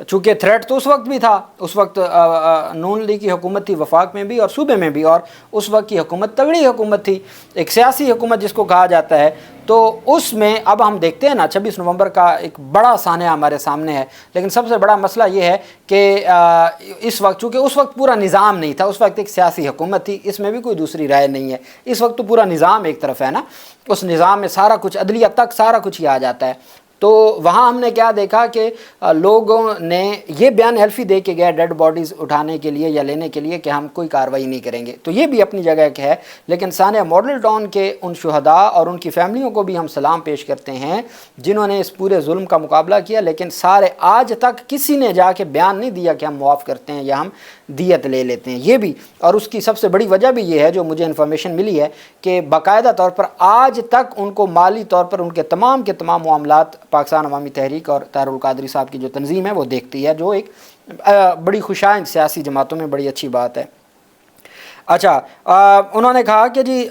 چونکہ تھریٹ تو اس وقت بھی تھا، اس وقت نون لیگ کی حکومت تھی وفاق میں بھی اور صوبے میں بھی، اور اس وقت کی حکومت تگڑی حکومت تھی، ایک سیاسی حکومت جس کو کہا جاتا ہے۔ تو اس میں اب ہم دیکھتے ہیں نا 26 نومبر کا ایک بڑا سانحہ ہمارے سامنے ہے، لیکن سب سے بڑا مسئلہ یہ ہے کہ اس وقت چونکہ اس وقت پورا نظام نہیں تھا، اس وقت ایک سیاسی حکومت تھی، اس میں بھی کوئی دوسری رائے نہیں ہے، اس وقت تو پورا نظام ایک طرف ہے نا، اس نظام میں سارا کچھ عدلیہ تک سارا کچھ ہی آ جاتا ہے۔ تو وہاں ہم نے کیا دیکھا کہ لوگوں نے یہ بیان حلفی دے کے گئے ڈیڈ باڈیز اٹھانے کے لیے یا لینے کے لیے کہ ہم کوئی کارروائی نہیں کریں گے، تو یہ بھی اپنی جگہ کہ ہے، لیکن سانحہ ماڈل ٹاؤن کے ان شہداء اور ان کی فیملیوں کو بھی ہم سلام پیش کرتے ہیں جنہوں نے اس پورے ظلم کا مقابلہ کیا، لیکن سارے آج تک کسی نے جا کے بیان نہیں دیا کہ ہم معاف کرتے ہیں یا ہم دیت لے لیتے ہیں، یہ بھی۔ اور اس کی سب سے بڑی وجہ بھی یہ ہے جو مجھے انفارمیشن ملی ہے کہ باقاعدہ طور پر آج تک ان کو مالی طور پر ان کے تمام معاملات پاکستان عوامی تحریک اور طاہر القادری صاحب کی جو تنظیم ہے وہ دیکھتی ہے، جو ایک بڑی خوشائند سیاسی جماعتوں میں بڑی اچھی بات ہے۔ اچھا، انہوں نے کہا کہ جی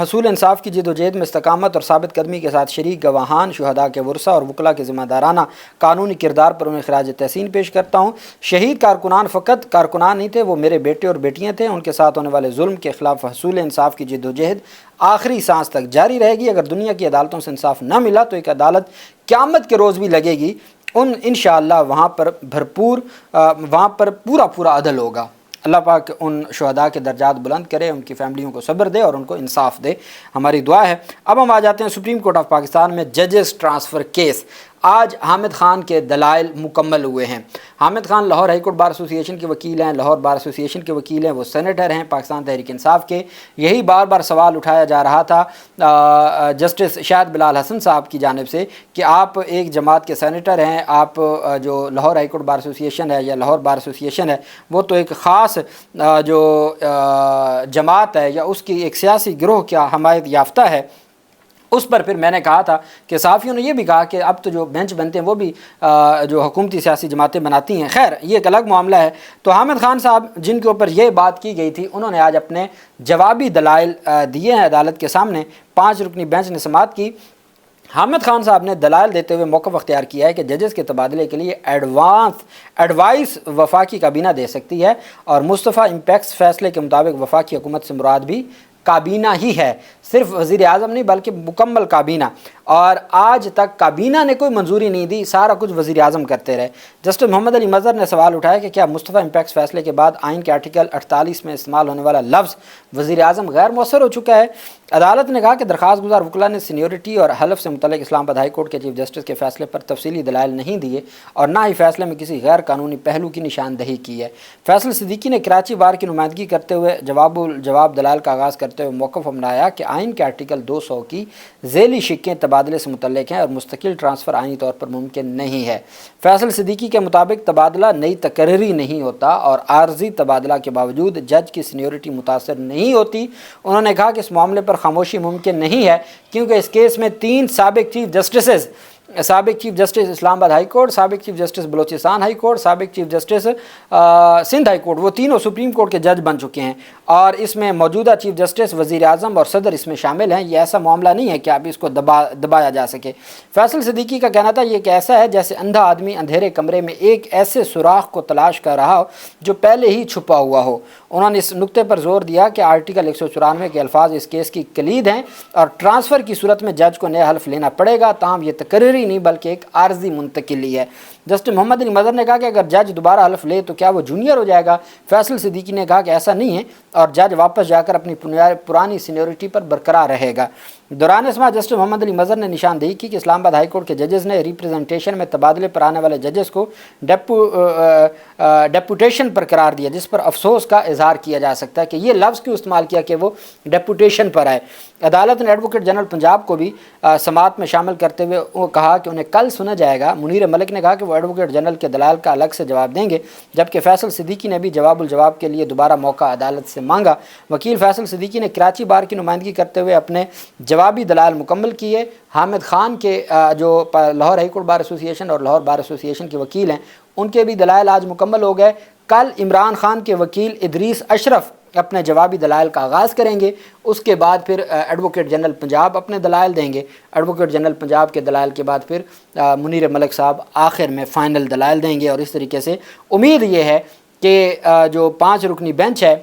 حصول انصاف کی جد و جہد میں استقامت اور ثابت قدمی کے ساتھ شریک گواہان، شہداء کے ورثاء اور وکلاء کے ذمہ دارانہ قانونی کردار پر انہیں خراج تحسین پیش کرتا ہوں۔ شہید کارکنان فقط کارکنان نہیں تھے، وہ میرے بیٹے اور بیٹیاں تھے، ان کے ساتھ ہونے والے ظلم کے خلاف حصول انصاف کی جد و جہد آخری سانس تک جاری رہے گی۔ اگر دنیا کی عدالتوں سے انصاف نہ ملا تو ایک عدالت قیامت کے روز بھی لگے گی، انشاءاللہ وہاں پر پورا عدل ہوگا۔ اللہ پاک ان شہداء کے درجات بلند کرے، ان کی فیملیوں کو صبر دے اور ان کو انصاف دے، ہماری دعا ہے۔ اب ہم آ جاتے ہیں سپریم کورٹ آف پاکستان میں ججز ٹرانسفر کیس۔ آج حامد خان کے دلائل مکمل ہوئے ہیں۔ Hamid Khan Lahore high court bar ایسوسی ایشن کے وکیل ہیں، لاہور بار ایسوسی ایشن کے وکیل ہیں، وہ سینیٹر ہیں پاکستان تحریک انصاف کے۔ یہی بار بار سوال اٹھایا جا رہا تھا جسٹس شاہد بلال حسن صاحب کی جانب سے کہ آپ ایک جماعت کے سینیٹر ہیں، آپ جو لاہور ہائی کورٹ بار ایسوسی ایشن ہے یا لاہور بار ایسوسی ایشن ہے وہ تو ایک خاص جو جماعت ہے یا اس کی ایک سیاسی گروہ کیا حمایت یافتہ ہے۔ اس پر پھر میں نے کہا تھا کہ صحافیوں نے یہ بھی کہا کہ اب تو جو بینچ بنتے ہیں وہ بھی جو حکومتی سیاسی جماعتیں بناتی ہیں، خیر یہ ایک الگ معاملہ ہے۔ تو حامد خان صاحب جن کے اوپر یہ بات کی گئی تھی انہوں نے آج اپنے جوابی دلائل دیے ہیں عدالت کے سامنے، 5 رکنی بینچ نے سماعت کی۔ حامد خان صاحب نے دلائل دیتے ہوئے موقف اختیار کیا ہے کہ ججز کے تبادلے کے لیے ایڈوائس وفاقی کابینہ دے سکتی ہے اور مصطفیٰ امپیکس فیصلے کے مطابق وفاقی حکومت سے مراد بھی کابینہ ہی ہے، صرف وزیر اعظم نہیں بلکہ مکمل کابینہ، اور آج تک کابینہ نے کوئی منظوری نہیں دی، سارا کچھ وزیر اعظم کرتے رہے۔ جسٹس محمد علی مظہر نے سوال اٹھایا کہ کیا مصطفیٰ امپیکس فیصلے کے بعد آئین کے آرٹیکل 48 میں استعمال ہونے والا لفظ وزیر اعظم غیر مؤثر ہو چکا ہے؟ عدالت نے کہا کہ درخواست گزار وکلاء نے سینیورٹی اور حلف سے متعلق اسلام آباد ہائی کورٹ کے چیف جسٹس کے فیصلے پر تفصیلی دلائل نہیں دیے اور نہ ہی فیصلے میں کسی غیر قانونی پہلو کی نشاندہی کی ہے۔ فیصل صدیقی نے کراچی بار کی نمائندگی کرتے ہوئے جواب دلائل کا آغاز کرتے ہوئے موقف اپنایا کہ آئین کے آرٹیکل 200 کی ذیلی شقیں تبادلے سے متعلق ہیں اور مستقل ٹرانسفر آئینی طور پر ممکن نہیں ہے۔ فیصل صدیقی کے مطابق تبادلہ نئی تقرری نہیں ہوتا اور عارضی تبادلہ کے باوجود جج کی سینیورٹی متاثر نہیں ہوتی۔ انہوں نے کہا کہ اس معاملے پر خاموشی ممکن نہیں ہے کیونکہ اس کیس میں 3 سابق chief justice Islamabad high court, سابق chief justice Balochistan high court, سابق chief justice Sindh high court, وہ تینوں سپریم کورٹ کے جج بن چکے ہیں اور اس میں موجودہ چیف جسٹس، وزیر اعظم اور صدر اس میں شامل ہیں۔ یہ ایسا معاملہ نہیں ہے کہ اب اس کو دبایا جا سکے۔ فیصل صدیقی کا کہنا تھا یہ ایک ایسا ہے جیسے اندھا آدمی اندھیرے کمرے میں ایک ایسے سوراخ کو تلاش کر رہا ہو جو پہلے ہی چھپا ہوا ہو۔ انہوں نے اس نقطے پر زور دیا کہ آرٹیکل 194 کے الفاظ اس کیس کی کلید ہیں اور ٹرانسفر کی صورت میں جج کو نیا حلف لینا پڑے گا، تاہم یہ تقرری نہیں بلکہ ایک عارضی منتقلی ہے۔ جسٹس محمد علی مظہر نے کہا کہ اگر جج دوبارہ حلف لے تو کیا وہ جونیئر ہو جائے گا؟ فیصل صدیقی نے کہا کہ ایسا نہیں ہے اور جج واپس جا کر اپنی پرانی سینیورٹی پر برقرار رہے گا۔ دوران سماعت جسٹس محمد علی مظہر نے نشاندہی کی کہ اسلام آباد ہائی کورٹ کے ججز نے ریپریزنٹیشن میں تبادلے پر آنے والے ججز کو ڈیپوٹیشن پر قرار دیا، جس پر افسوس کا اظہار کیا جا سکتا ہے کہ یہ لفظ کیوں استعمال کیا کہ وہ ڈیپوٹیشن پر آئے۔ عدالت نے ایڈوکیٹ جنرل پنجاب کو بھی سماعت میں شامل کرتے ہوئے وہ کہا کہ انہیں کل سنا جائے گا۔ منیر ملک نے کہا کہ وہ ایڈوکیٹ جنرل کے دلائل کا الگ سے جواب دیں گے، جبکہ فیصل صدیقی نے بھی جواب الجواب کے لیے دوبارہ موقع عدالت سے مانگا۔ وکیل فیصل صدیقی نے کراچی بار کی نمائندگی کرتے ہوئے اپنے جوابی دلائل مکمل کیے۔ حامد خان کے جو لاہور ہائی کورٹ بار ایسوسی ایشن اور لاہور بار ایسوسی ایشن کے وکیل ہیں ان کے بھی دلائل آج مکمل ہو گئے۔ کل عمران خان کے وکیل ادریس اشرف اپنے جوابی دلائل کا آغاز کریں گے، اس کے بعد پھر ایڈوکیٹ جنرل پنجاب اپنے دلائل دیں گے، ایڈوکیٹ جنرل پنجاب کے دلائل کے بعد پھر منیر ملک صاحب آخر میں فائنل دلائل دیں گے، اور اس طریقے سے امید یہ ہے کہ جو 5 رکنی بینچ ہے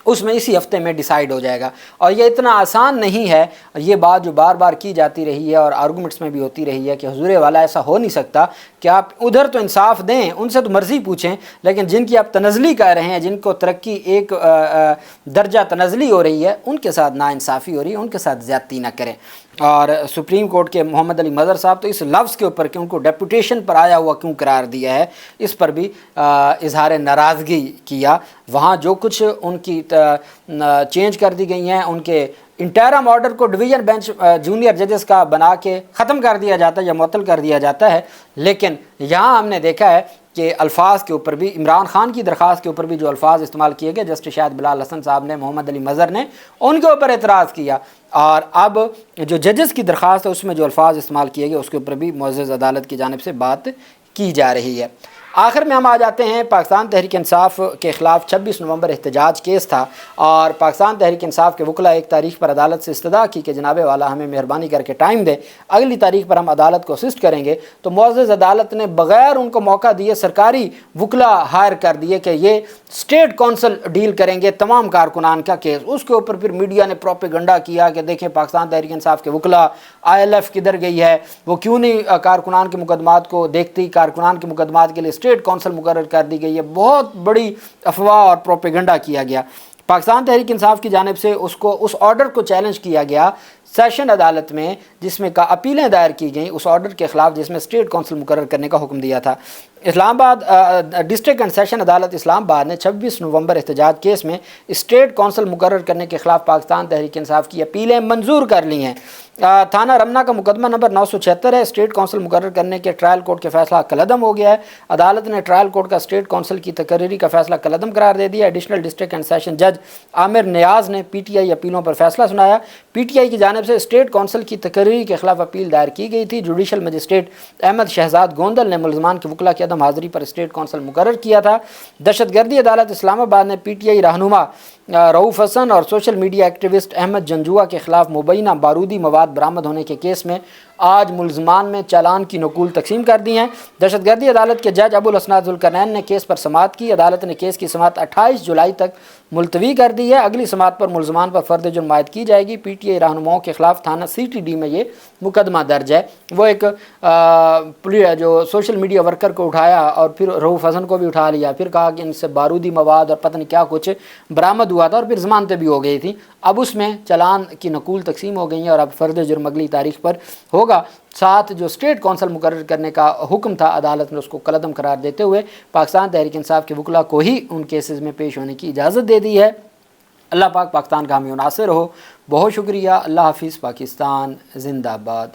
اس میں اسی ہفتے میں ڈیسائیڈ ہو جائے گا۔ اور یہ اتنا آسان نہیں ہے، یہ بات جو بار بار کی جاتی رہی ہے اور آرگومنٹس میں بھی ہوتی رہی ہے کہ حضور والا ایسا ہو نہیں سکتا کہ آپ ادھر تو انصاف دیں، ان سے تو مرضی پوچھیں، لیکن جن کی آپ تنزلی کر رہے ہیں، جن کو ترقی ایک درجہ تنزلی ہو رہی ہے، ان کے ساتھ ناانصافی ہو رہی ہے، ان کے ساتھ زیادتی نہ کریں۔ اور سپریم کورٹ کے محمد علی مظہر صاحب تو اس لفظ کے اوپر کہ ان کو ڈیپوٹیشن پر آیا ہوا کیوں قرار دیا ہے، اس پر بھی اظہار ناراضگی کیا۔ وہاں جو کچھ ان کی چینج کر دی گئی ہیں، ان کے انٹرم آرڈر کو ڈویژن بینچ جونیئر ججز کا بنا کے ختم کر دیا جاتا ہے یا معطل کر دیا جاتا ہے، لیکن یہاں ہم نے دیکھا ہے کہ الفاظ کے اوپر بھی، عمران خان کی درخواست کے اوپر بھی جو الفاظ استعمال کیے گئے، جسٹس شاہد بلال حسن صاحب نے، محمد علی مظہر نے ان کے اوپر اعتراض کیا، اور اب جو ججز کی درخواست ہے اس میں جو الفاظ استعمال کیے گئے اس کے اوپر بھی معزز عدالت کی جانب سے بات کی جا رہی ہے۔ آخر میں ہم آ جاتے ہیں، پاکستان تحریک انصاف کے خلاف 26 نومبر احتجاج کیس تھا، اور پاکستان تحریک انصاف کے وکلاء ایک تاریخ پر عدالت سے استدعا کی کہ جناب والا ہمیں مہربانی کر کے ٹائم دے، اگلی تاریخ پر ہم عدالت کو اسسٹ کریں گے، تو معزز عدالت نے بغیر ان کو موقع دیے سرکاری وکلاء ہائر کر دیے کہ یہ اسٹیٹ کونسل ڈیل کریں گے تمام کارکنان کا کیس۔ اس کے اوپر پھر میڈیا نے پروپیگنڈا کیا کہ دیکھیں پاکستان تحریک انصاف کے وکلاء، ILF کدھر گئی ہے، وہ کیوں نہیں کارکنان کے مقدمات کو دیکھتی، کارکنان کے مقدمات کے لیے اسٹیٹ کونسل مقرر کر دی گئی ہے۔ بہت بڑی افواہ اور پروپیگنڈا کیا گیا۔ پاکستان تحریک انصاف کی جانب سے اس آرڈر کو چیلنج کیا گیا سیشن عدالت میں، جس میں اپیلیں دائر کی گئیں اس آرڈر کے خلاف جس میں اسٹیٹ کونسل مقرر کرنے کا حکم دیا تھا۔ اسلام آباد ڈسٹرکٹ اینڈ سیشن عدالت اسلام آباد نے 26 نومبر احتجاج کیس میں اسٹیٹ کونسل مقرر کرنے کے خلاف پاکستان تحریک انصاف کی اپیلیں منظور کر لی ہیں۔ تھانہ رمنا کا مقدمہ نمبر 976 ہے۔ اسٹیٹ کونسل مقرر کرنے کے ٹرائل کورٹ کے فیصلہ کالعدم ہو گیا ہے۔ عدالت نے ٹرائل کورٹ کا اسٹیٹ کونسل کی تقرری کا فیصلہ کالعدم قرار دے دیا۔ ایڈیشنل ڈسٹرکٹ اینڈ سیشن جج عامر نیاز نے PTI اپیلوں پر فیصلہ سنایا۔ PTI کی جانب سے اسٹیٹ کونسل کی تقرری کے خلاف اپیل دائر کی گئی تھی۔ جوڈیشل مجسٹریٹ احمد شہزاد گوندل نے ملزمان کے وکلاء کی عدم حاضری پر اسٹیٹ کونسل مقرر کیا تھا۔ دہشت گردی عدالت اسلام آباد نے PTI رہنما رؤوف حسن اور social media activist Ahmed Janjua کے خلاف مبینہ بارودی مواد برآمد ہونے کے کیس میں آج ملزمان میں چالان کی نقول تقسیم کر دی ہیں۔ دہشت گردی عدالت کے جج ابو الاسناد ذوالقرنین نے کیس پر سماعت کی۔ عدالت نے کیس کی سماعت 28 جولائی تک ملتوی کر دی ہے۔ اگلی سماعت پر ملزمان پر فرد جرم عائد کی جائے گی۔ PTI رہنماؤں کے خلاف تھانہ CTD میں یہ مقدمہ درج ہے۔ وہ ایک جو سوشل میڈیا ورکر کو اٹھایا اور پھر رؤوف حسن کو بھی اٹھا لیا، پھر کہا کہ ان سے بارودی مواد اور پتہ نہیں کیا کچھ برآمد ہوا تھا، اور پھر ضمانتیں بھی ہو گئی تھیں۔ اب اس میں چالان کی نقول تقسیم ہو گئی ہیں، اور اب فرد جرم اگلی تاریخ پر ہوگا۔ ساتھ جو اسٹیٹ کونسل مقرر کرنے کا حکم تھا عدالت نے اس کو کالعدم قرار دیتے ہوئے پاکستان تحریک انصاف کے وکلاء کو ہی ان کیسز میں پیش ہونے کی اجازت دے دی ہے۔ اللہ پاک پاکستان کا حامی و ناصر ہو۔ بہت شکریہ۔ اللہ حافظ۔ پاکستان زندہ باد۔